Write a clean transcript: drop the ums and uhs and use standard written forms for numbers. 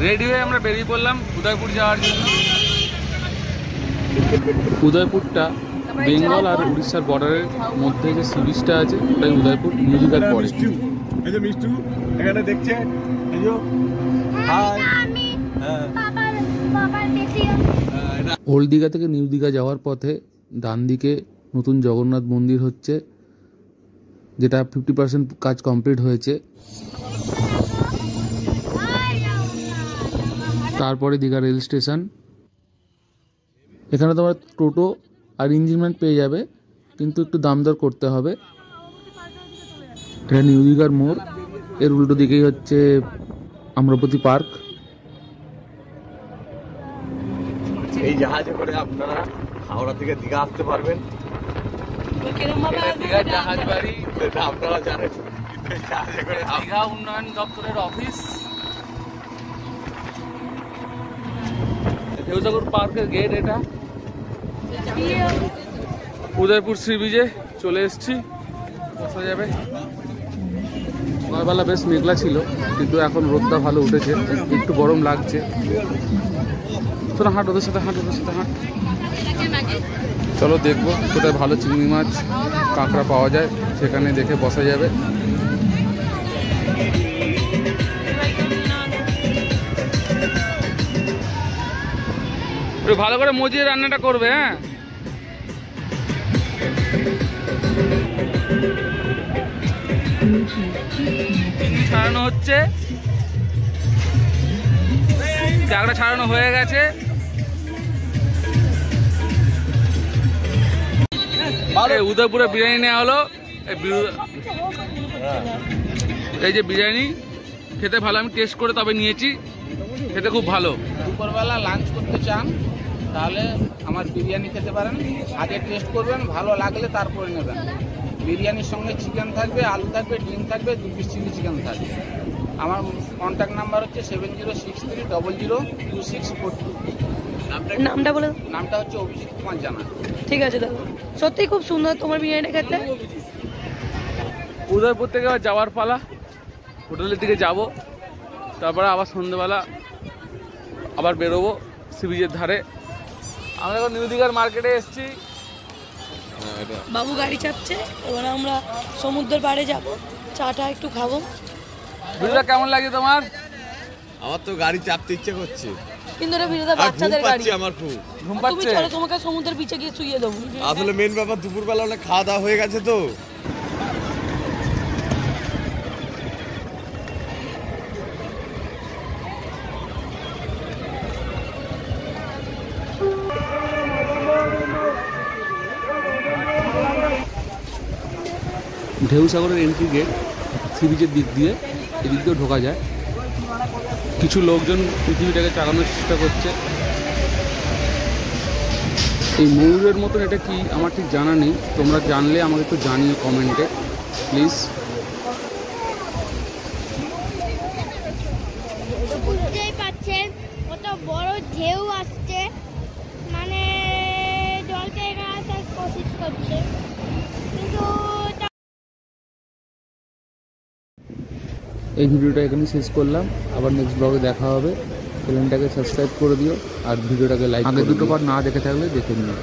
Ready হয়ে আমরা বেরিয়ে পড়লাম উদয়পুর যাওয়ার জন্য। উদয়পুরটা বেঙ্গল আর উড়িষ্যার বর্ডারের মধ্যে যে সি বিচটা আছে ওটাই উদয়পুর, নিউ দীঘার পরে। এখানে দেখছে ওল্ড দীঘা থেকে নিউ দীঘা যাওয়ার পথে ডান দিকে নতুন জগন্নাথ মন্দির হচ্ছে, যেটা 50% কাজ কমপ্লিট হয়েছে। তারপরে দীঘা রেল স্টেশন। এখানে তোমার টোটো আর ইঞ্জিনম্যান পেয়ে যাবে, কিন্তু একটু দাম দর করতে হবে। এটা নিউ দীঘার মোড়, এর উল্টো দিকেই হচ্ছে আম্রপতি পার্ক। এই জাহাজে করে আপনারা হাওড়া থেকে দীঘা আসতে পারবেন। দীঘার জাহাজ বাড়ি আপনারা জানেন, দীঘা উন্নয়ন দপ্তরের অফিস। ঢেউসাগর পার্কের গেট এটা। উদয়পুর সি বিচে চলে এসেছি, বসা যাবে। সকালবেলা বেশ মেঘলা ছিল, কিন্তু এখন রোদটা ভালো উঠেছে, একটু গরম লাগছে। চলো হাঁট, ওদের সাথে হাঁট, ওদের সাথে হাঁট। চলো দেখবো কোথায় ভালো চিংড়ি মাছ কাঁকড়া পাওয়া যায়, সেখানে দেখে বসা যাবে। একটু ভালো করে মজিয়ে রান্নাটা করবে। হ্যাঁ, ছাড়ানো হচ্ছে, কাঁকড়া ছাড়ানো হয়ে গেছে। উদয়পুরে বিরিয়ানি নেওয়া হলো। এই যে বিরিয়ানি খেতে ভালো, আমি টেস্ট করে তবে নিয়েছি, খেতে খুব ভালো। দুপুরবেলা লাঞ্চ করতে চান তাহলে আমার বিরিয়ানি খেতে পারেন, আগে টেস্ট করবেন, ভালো লাগলে তারপরে নেবেন। বিরিয়ানির সঙ্গে চিকেন থাকবে, আলু থাকবে, ডিম থাকবে, 2 পিস চিলি চিকেন থাকবে। আমার কন্ট্যাক্ট নাম্বার হচ্ছে 7063002642। নামটা বলে দাও। নামটা হচ্ছে অভিজিৎ কুমার জানা। ঠিক আছে দাদা, সত্যি খুব সুন্দর তোমার বিরিয়ানিটা খেতে। উদয়পুর থেকে আবার যাওয়ার পালা, হোটেলের দিকে যাব, তারপরে আবার সন্ধ্যেবেলা আবার বেরোবো সি বিচের ধারে। আমরা এখন নিউ দীঘার মার্কেটে এসেছি। বাবু গাড়ি চাপছে, এবার আমরা সমুদ্রের পাড়ে যাব, চাটা একটু খাবো। ভিডিওটা কেমন লাগে তোমার? আমার তো গাড়ি চাপতে ইচ্ছে করছে, কিন্তু এটা ভিডিওতে বাচ্চাদের গাড়ি। আমার খুব ঘুম তুমি পাচ্ছে। চলো, তোমাকে সমুদ্রের বিচে গিয়ে শুইয়ে দেবো। আসলে মেন ব্যাপার দুপুরবেলা অনেক খাওয়া দাওয়া হয়ে গেছে তো। ঢেউসাগরের এন্ট্রি গেট সি বিচের দিক দিয়ে, এদিক দিয়েও ঢোকা যায়। কিছু লোকজন পৃথিবীটাকে চালানোর চেষ্টা করছে। এই ময়ূরের মতন এটা কি আমার ঠিক জানা নেই, তোমরা জানলে আমাকে একটু জানিও কমেন্টে প্লিজ। বুঝতেই পারছেন কত বড় ঢেউ আসছে, মানে জলটা এখানে আসার কোশিশ করছে, কিন্তু এই ভিডিওটা এখানে শেষ করলাম, আবার নেক্সট ব্লগে দেখা হবে। চ্যানেলটাকে সাবস্ক্রাইব করে দিও আর ভিডিওটাকে লাইক। আগে দুটো পার্ট না দেখে থাকলে দেখে নিও।